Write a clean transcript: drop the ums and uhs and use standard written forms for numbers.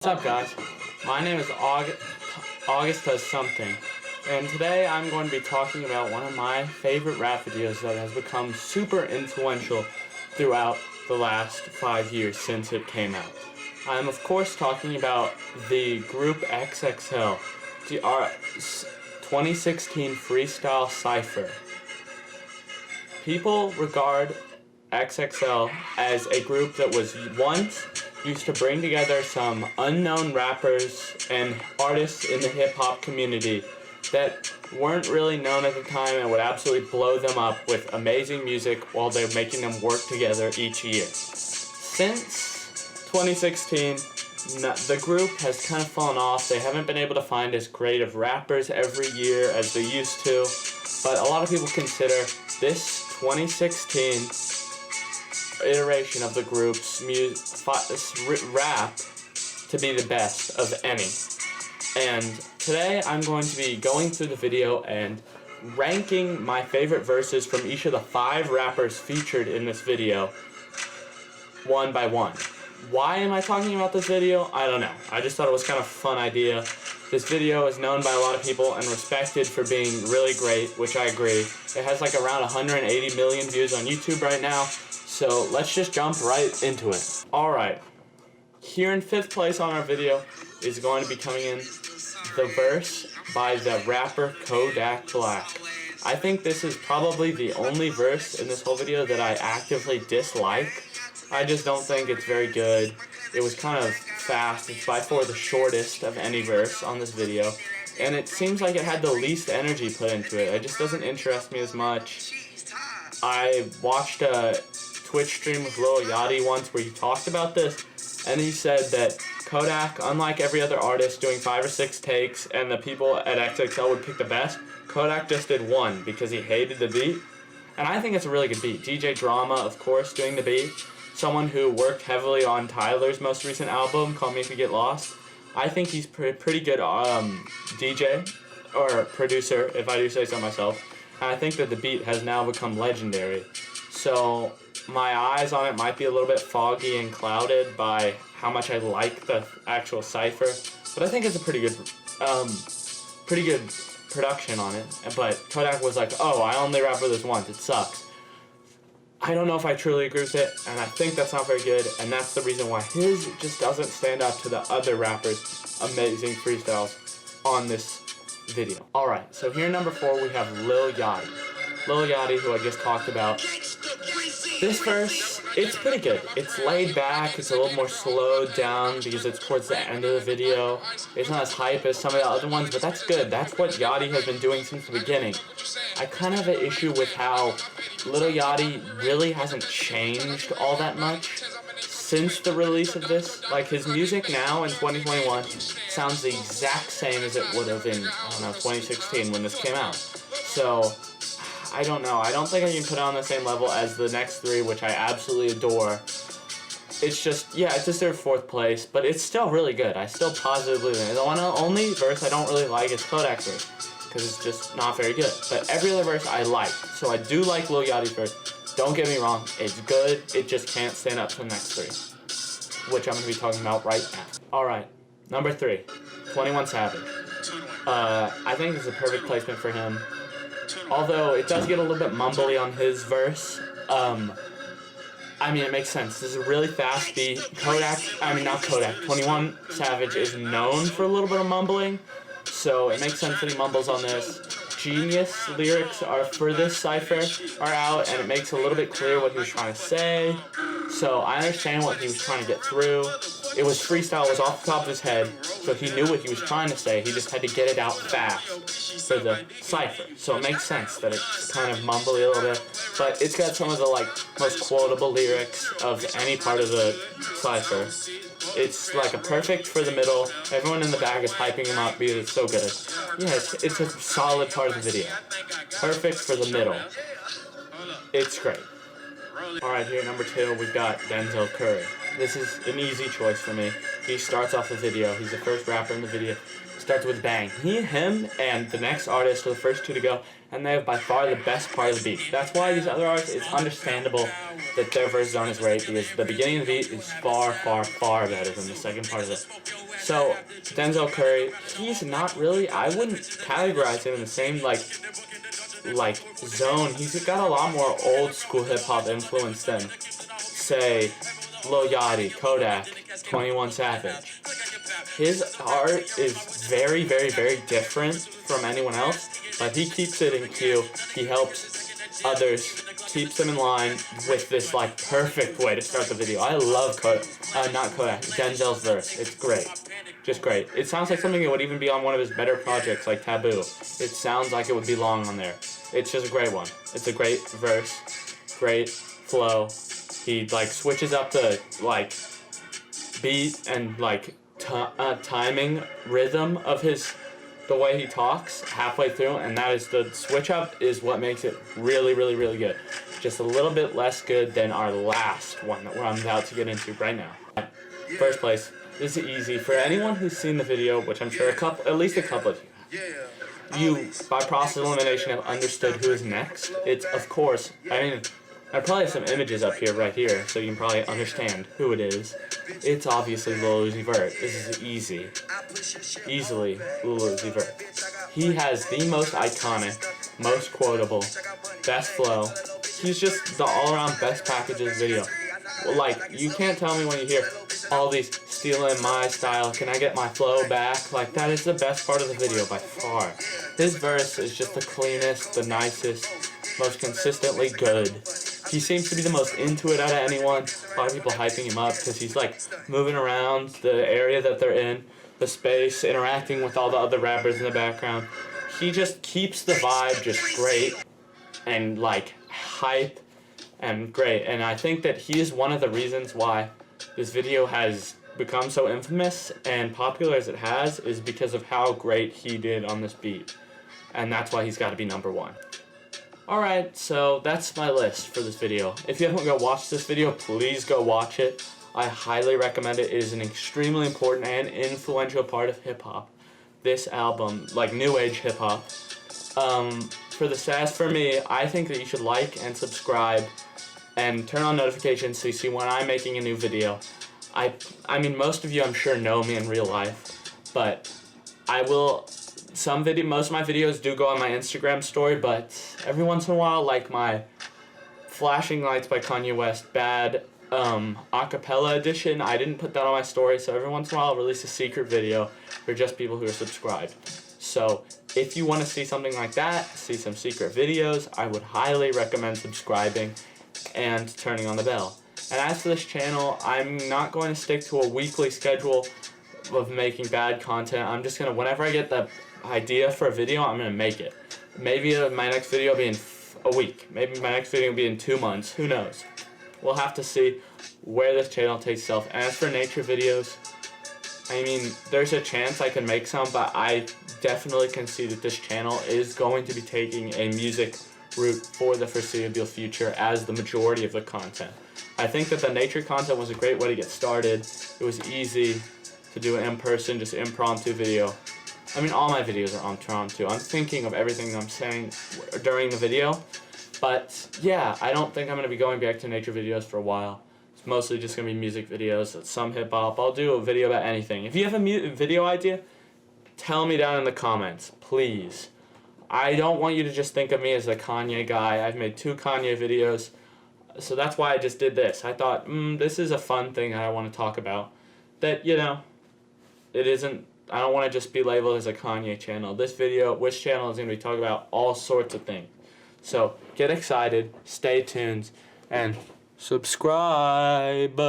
What's up, guys? My name is August.L, and today I'm going to be talking about one of my favorite rap videos that has become super influential throughout the last 5 years since it came out. I'm of course talking about the group XXL, our 2016 Freestyle Cypher. People regard XXL as a group that was once used to bring together some unknown rappers and artists in the hip-hop community that weren't really known at the time and would absolutely blow them up with amazing music while they're making them work together each year. Since 2016, the group has kind of fallen off. They haven't been able to find as great of rappers every year as they used to, but a lot of people consider this 2016 iteration of the group's rap to be the best of any. And today I'm going to be going through the video and ranking my favorite verses from each of the 5 rappers featured in this video one by one. Why am I talking about this video? I don't know. I just thought it was kind of a fun idea. This video is known by a lot of people and respected for being really great, which I agree. It has like around 180 million views on YouTube right now. So let's just jump right into it. Alright, here in 5th place on our video is going to be coming in the verse by the rapper Kodak Black. I think this is probably the only verse in this whole video that I actively dislike. I just don't think it's very good. It was kind of fast. It's by far the shortest of any verse on this video. And it seems like it had the least energy put into it. It just doesn't interest me as much. I watched a Twitch stream with Lil Yachty once where he talked about this, and he said that Kodak, unlike every other artist doing 5 or 6 takes and the people at XXL would pick the best, Kodak just did 1 because he hated the beat. And I think it's a really good beat. DJ Drama, of course, doing the beat. Someone who worked heavily on Tyler's most recent album, Call Me If You Get Lost. I think he's pretty good DJ, or producer, if I do say so myself. And I think that the beat has now become legendary. So my eyes on it might be a little bit foggy and clouded by how much I like the actual Cypher, but I think it's a pretty good production on it. But Kodak was like, oh, I only rap with this once, it sucks. I don't know if I truly agree with it, and I think that's not very good, and that's the reason why his just doesn't stand up to the other rappers' amazing freestyles on this video. Alright, so here number 4 we have Lil Yachty. Lil Yachty, who I just talked about. This verse, it's pretty good. It's laid back, it's a little more slowed down because it's towards the end of the video. It's not as hype as some of the other ones, but that's good. That's what Yachty has been doing since the beginning. I kind of have an issue with how Lil Yachty really hasn't changed all that much since the release of this. Like, his music now in 2021 sounds the exact same as it would have in, I don't know, 2016 when this came out. So I don't know. I don't think I can put it on the same level as the next 3, which I absolutely adore. It's just, yeah, it's just their 4th place, but it's still really good. I still positively think. The only verse I don't really like is Kodak's verse, because it's just not very good. But every other verse I like. So I do like Lil Yachty's verse. Don't get me wrong. It's good. It just can't stand up to the next 3, which I'm going to be talking about right now. Alright, number 3, 21 Savage. I think this is a perfect placement for him. Although it does get a little bit mumbly on his verse. I mean, it makes sense. This is a really fast beat. 21 Savage is known for a little bit of mumbling, so it makes sense that he mumbles on this. Genius lyrics are for this Cypher are out, and it makes a little bit clear what he was trying to say. So I understand what he was trying to get through. It was freestyle, it was off the top of his head, so he knew what he was trying to say. He just had to get it out fast for the Cypher. So it makes sense that it's kind of mumbly a little bit, but it's got some of the most quotable lyrics of any part of the Cypher. It's like a perfect for the middle. Everyone in the back is hyping him up because it's so good. Yeah, it's a solid part of the video. Perfect for the middle. It's great. Alright, here at number 2, we've got Denzel Curry. This is an easy choice for me. He starts off the video. He's the first rapper in the video. He's starts with a bang. Him, and the next artist are the first two to go, and they have by far the best part of the beat. That's why these other artists, it's understandable that their verses aren't as great, because the beginning of the beat is far, far, far better than the second part of it. So, Denzel Curry, he's not really, I wouldn't categorize him in the same, like zone. He's got a lot more old school hip-hop influence than, say, Lil Yachty, Kodak, 21 Savage. His art is very, very, very different from anyone else, but he keeps it in queue. He helps others, keeps them in line with this like perfect way to start the video. I love Denzel's verse. It's great. Just great. It sounds like something that would even be on one of his better projects like Taboo. It sounds like it would belong on there. It's just a great one. It's a great verse, great flow. He like switches up the like beat and like timing rhythm of the way he talks halfway through, and that is the switch up is what makes it really, really, really good. Just a little bit less good than our last one that I'm about to get into right now. First place. This is easy for anyone who's seen the video, which I'm sure at least a couple of you, by process of elimination, have understood who is next. It's, of course, I probably have some images up here, right here, so you can probably understand who it is. It's obviously Lil Uzi Vert. This is easily Lil Uzi Vert. He has the most iconic, most quotable, best flow. He's just the all-around best packages video. Like, you can't tell me when you hear all these stealing my style, can I get my flow back? Like, that is the best part of the video by far. His verse is just the cleanest, the nicest, most consistently good. He seems to be the most into it out of anyone. A lot of people hyping him up because he's like moving around the area that they're in, the space, interacting with all the other rappers in the background. He just keeps the vibe just great and like hype and great. And I think that he is one of the reasons why this video has become so infamous and popular as it has, is because of how great he did on this beat. And that's why he's got to be number one. Alright, so that's my list for this video. If you haven't go watch this video, please go watch it. I highly recommend it. It is an extremely important and influential part of hip-hop. This album, like new age hip-hop. For me, I think that you should like and subscribe and turn on notifications so you see when I'm making a new video. I mean, most of you I'm sure know me in real life, but most of my videos do go on my Instagram story, but every once in a while, like my Flashing Lights by Kanye West bad acapella edition, I didn't put that on my story, so every once in a while I'll release a secret video for just people who are subscribed. So if you want to see something like that, see some secret videos, I would highly recommend subscribing and turning on the bell. And as for this channel, I'm not going to stick to a weekly schedule of making bad content. I'm just going to, whenever I get the idea for a video, I'm going to make it. Maybe my next video will be in a week. Maybe my next video will be in 2 months. Who knows? We'll have to see where this channel takes itself. And as for nature videos, I mean, there's a chance I can make some, but I definitely can see that this channel is going to be taking a music route for the foreseeable future as the majority of the content. I think that the nature content was a great way to get started. It was easy to do an in-person, just impromptu video. I mean, all my videos are impromptu. I'm thinking of everything I'm saying during the video. But yeah, I don't think I'm going to be going back to nature videos for a while. It's mostly just going to be music videos, some hip-hop. I'll do a video about anything. If you have a video idea, tell me down in the comments, please. I don't want you to just think of me as a Kanye guy. I've made 2 Kanye videos, so that's why I just did this. I thought, this is a fun thing I want to talk about. That, you know, it isn't, I don't want to just be labeled as a Kanye channel. This channel is going to be talking about all sorts of things. So, get excited, stay tuned, and subscribe.